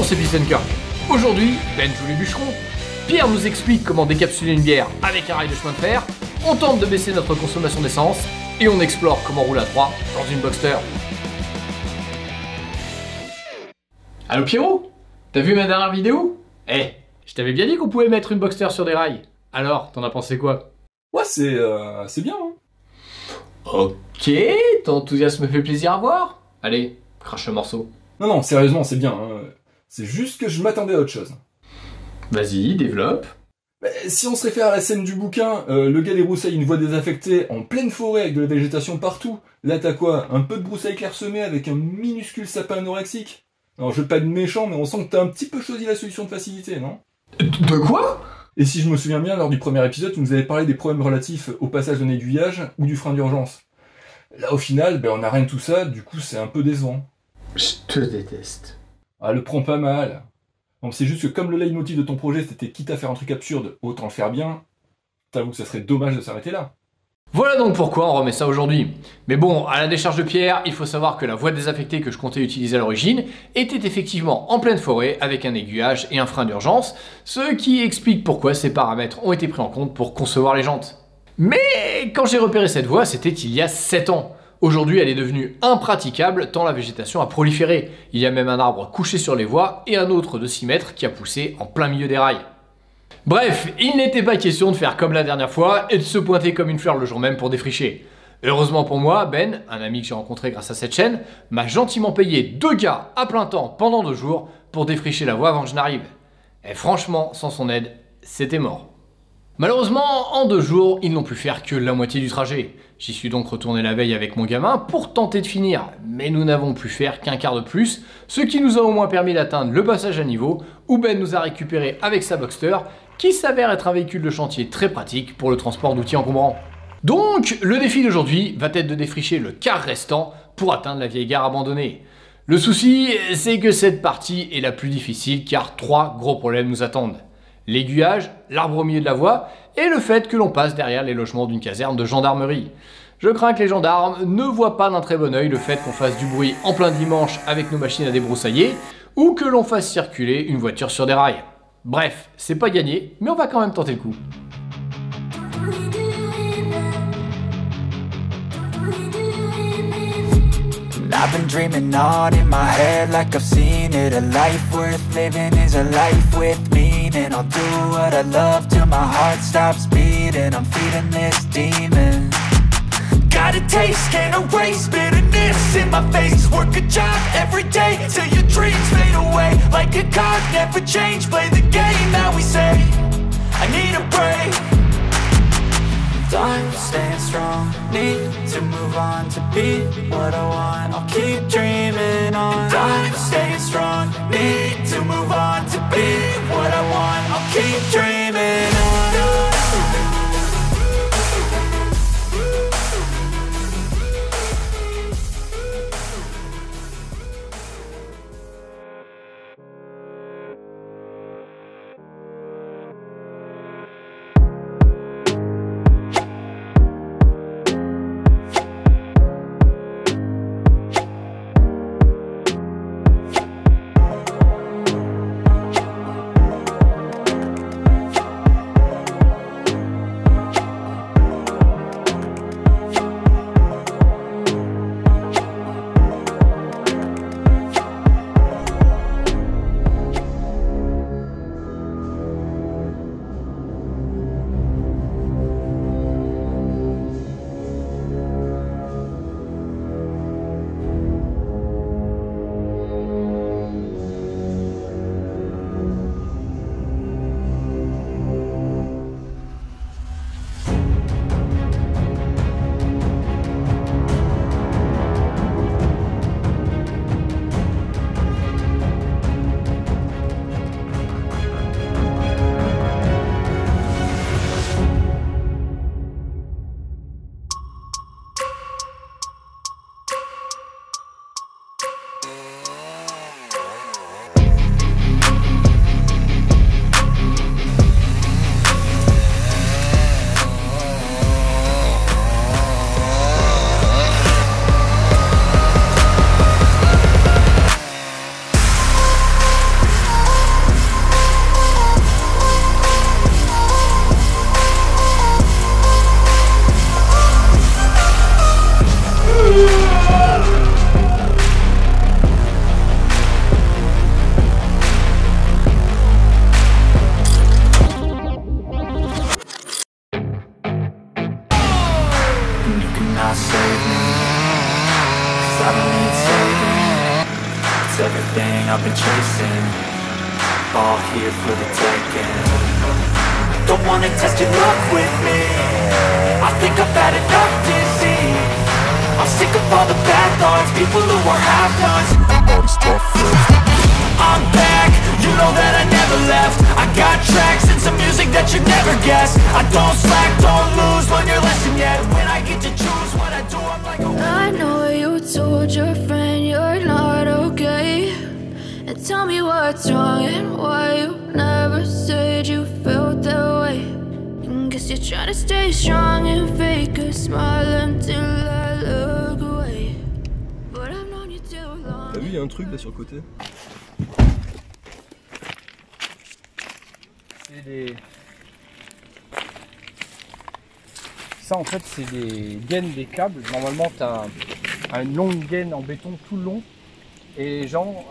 c'est Pistenker. Aujourd'hui, Ben joue les bûcherons, Pierre nous explique comment décapsuler une bière avec un rail de chemin de fer, on tente de baisser notre consommation d'essence, et on explore comment rouler à 3 dans une Boxster. Allo Pierrot, t'as vu ma dernière vidéo? Eh, je t'avais bien dit qu'on pouvait mettre une Boxster sur des rails. Alors, t'en as pensé quoi? Ouais, c'est bien, hein. Ok, ton enthousiasme me fait plaisir à voir. Allez, crache le morceau. Non, sérieusement, c'est bien, hein. C'est juste que je m'attendais à autre chose. Vas-y, développe. Si on se réfère à la scène du bouquin, le gars débroussaille une voie désaffectée en pleine forêt avec de la végétation partout. Là, t'as quoi? Un peu de broussailles clairsemées avec un minuscule sapin anorexique? Alors, je veux pas être méchant, mais on sent que t'as un petit peu choisi la solution de facilité, non? De quoi? Et si je me souviens bien, lors du premier épisode, tu nous avais parlé des problèmes relatifs au passage d'un aiguillage ou du frein d'urgence. Là, au final, on n'a rien de tout ça, du coup, c'est un peu décevant. Je te déteste. Ah, le prends pas mal. Donc c'est juste que comme le leitmotiv de ton projet, c'était quitte à faire un truc absurde, autant le faire bien, t'avoues que ça serait dommage de s'arrêter là. Voilà donc pourquoi on remet ça aujourd'hui. Mais bon, à la décharge de Pierre, il faut savoir que la voie désaffectée que je comptais utiliser à l'origine était effectivement en pleine forêt avec un aiguillage et un frein d'urgence, ce qui explique pourquoi ces paramètres ont été pris en compte pour concevoir les jantes. Mais quand j'ai repéré cette voie, c'était il y a 7 ans. Aujourd'hui, elle est devenue impraticable tant la végétation a proliféré. Il y a même un arbre couché sur les voies et un autre de 6 mètres qui a poussé en plein milieu des rails. Bref, il n'était pas question de faire comme la dernière fois et de se pointer comme une fleur le jour même pour défricher. Heureusement pour moi, Ben, un ami que j'ai rencontré grâce à cette chaîne, m'a gentiment payé 2 gars à plein temps pendant 2 jours pour défricher la voie avant que je n'arrive. Et franchement, sans son aide, c'était mort. Malheureusement, en 2 jours, ils n'ont pu faire que la moitié du trajet. J'y suis donc retourné la veille avec mon gamin pour tenter de finir, mais nous n'avons pu faire qu'un quart de plus, ce qui nous a au moins permis d'atteindre le passage à niveau, où Ben nous a récupéré avec sa Boxster, qui s'avère être un véhicule de chantier très pratique pour le transport d'outils encombrants. Donc, le défi d'aujourd'hui va être de défricher le quart restant pour atteindre la vieille gare abandonnée. Le souci, c'est que cette partie est la plus difficile car 3 gros problèmes nous attendent. L'aiguillage, l'arbre au milieu de la voie et le fait que l'on passe derrière les logements d'une caserne de gendarmerie. Je crains que les gendarmes ne voient pas d'un très bon œil le fait qu'on fasse du bruit en plein dimanche avec nos machines à débroussailler ou que l'on fasse circuler une voiture sur des rails. Bref, c'est pas gagné, mais on va quand même tenter le coup. I've been dreaming on in my head like I've seen it. A life worth living is a life with meaning. I'll do what I love till my heart stops beating. I'm feeding this demon. Got a taste, can't erase bitterness in my face. Work a job every day till your dreams fade away. Like a card, never change, play the game that we say. I need a break. I'm staying strong, need to move on to be what I want. I'll keep dreaming on. I'm staying strong, need to move on to be what I want. I'll keep dreaming on. cannot save me, 'cause I don't need saving. It's everything I've been chasing, all here for the taking. Don't wanna test your luck with me, I think I've had enough disease. I'm sick of all the bad thoughts, people who are half-nots. I'm back, you know that I never left. I got tracks and some music that you never guess. I don't slack, don't lose, learn your lesson yet. When I get to choose what I do, I'm like I know you told your friend you're not okay, and tell me what's wrong and why you never said you felt that way. And guess you're trying to stay strong and fake a smile until I look away. But I've known you too long. T'as vu, il y a un truc là sur le côté. Ça en fait c'est des gaines des câbles. Normalement tu as une longue gaine en béton tout le long et les gens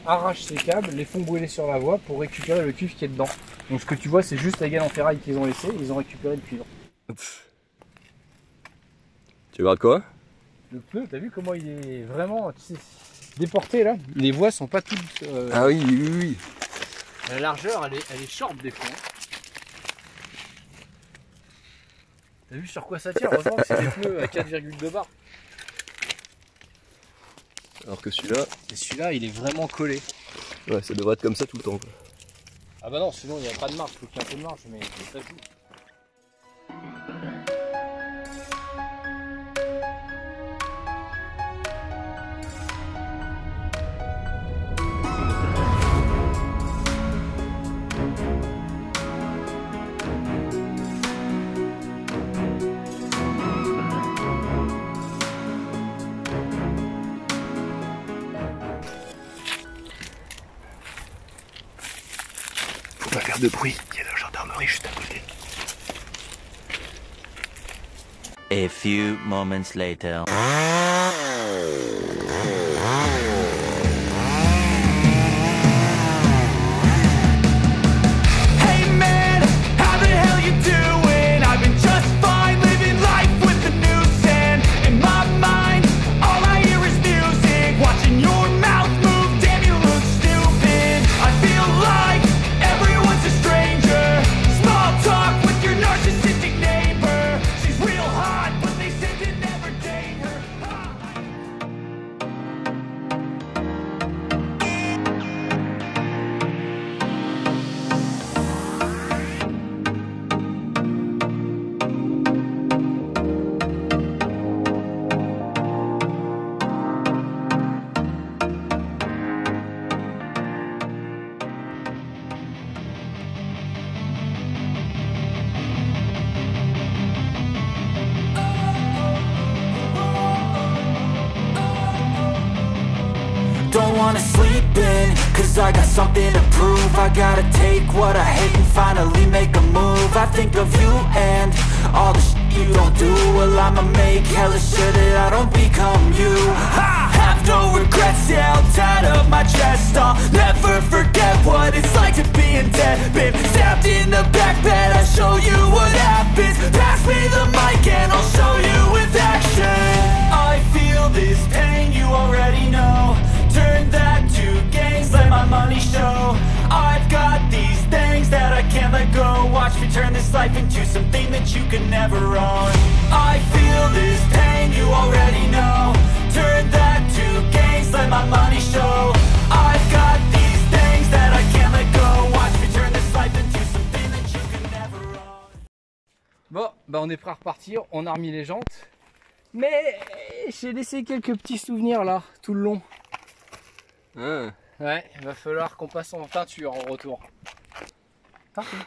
arrachent ces câbles, les font brûler sur la voie pour récupérer le cuivre qui est dedans. Donc ce que tu vois c'est juste la gaine en ferraille qu'ils ont laissé, ils ont récupéré le cuivre. Tu regardes quoi? Le pneu, t'as vu comment il est vraiment déporté là? Les voies sont pas toutes... Ah oui, oui, oui. La largeur elle est short des fois. T'as vu sur quoi ça tient? Heureusement que c'est des pneus à 4,2 bar. Alors que celui-là... Et celui-là il est vraiment collé. Ouais, ça devrait être comme ça tout le temps, quoi. Ah bah non, sinon il n'y a pas de marge, il faut qu'il y ait un peu de marge, mais c'est pas tout. Faut pas faire de bruit, il y a la gendarmerie juste à côté. A few moments later. Hey man, how the hell you doing? I've been just fine, living life with the noose and in my mind, all I hear is music. Watching your mouth move, damn you look stupid. I feel like everyone's a stranger. Small talk with your narcissistic neighbor. She's real hot, but they said to never date her. Don't wanna sleep in, cause I got something to prove. I gotta take what I hate and finally make a move. I think of you and all the shit you don't do. Well, I'ma make hella sure that I don't become you. I have no regrets, yeah, I'll tie up my chest. I'll never forget what it's like to be in debt. Been stabbed in the back bed, I'll show you what happens. Pass me the mic and I'll show you with action. I feel this pain, you already know. Turn that to gains, let my money show. I've got these things that I can't let go. Watch me turn this life into something that you could never own. I feel this pain, you already know. Turn that to gains, let my money show. I've got these things that I can't let go. Watch me turn this life into something that you could never own. Bon, bah on est prêt à repartir, on a remis les jantes. Mais j'ai laissé quelques petits souvenirs là, tout le long. Ah. Ouais, il va falloir qu'on passe en peinture en retour. Parfait.